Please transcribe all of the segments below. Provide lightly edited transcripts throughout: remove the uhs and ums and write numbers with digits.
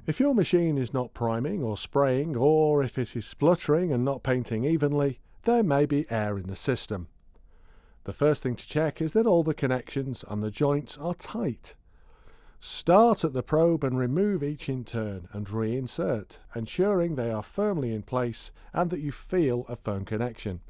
If your machine is not priming or spraying, or if it is spluttering and not painting evenly, there may be air in the system. The first thing to check is that all the connections and the joints are tight. Start at the probe and remove each in turn and reinsert, ensuring they are firmly in place and that you feel a firm connection.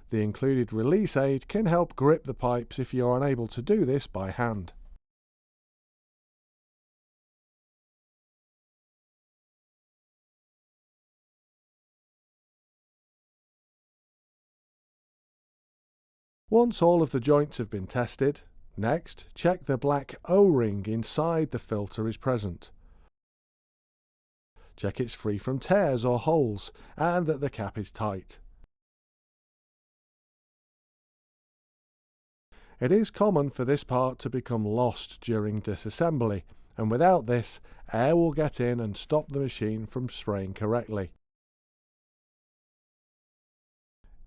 The included release aid can help grip the pipes if you are unable to do this by hand. Once all of the joints have been tested, next check the black O-ring inside the filter is present. Check it's free from tears or holes and that the cap is tight. It is common for this part to become lost during disassembly, and without this, air will get in and stop the machine from spraying correctly.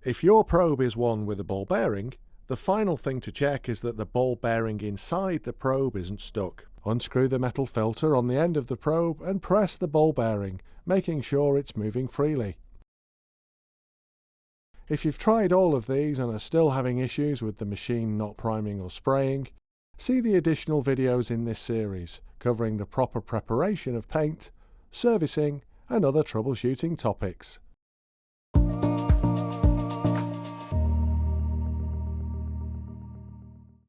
If your probe is one with a ball bearing, the final thing to check is that the ball bearing inside the probe isn't stuck. Unscrew the metal filter on the end of the probe and press the ball bearing, making sure it's moving freely. If you've tried all of these and are still having issues with the machine not priming or spraying, see the additional videos in this series covering the proper preparation of paint, servicing and other troubleshooting topics.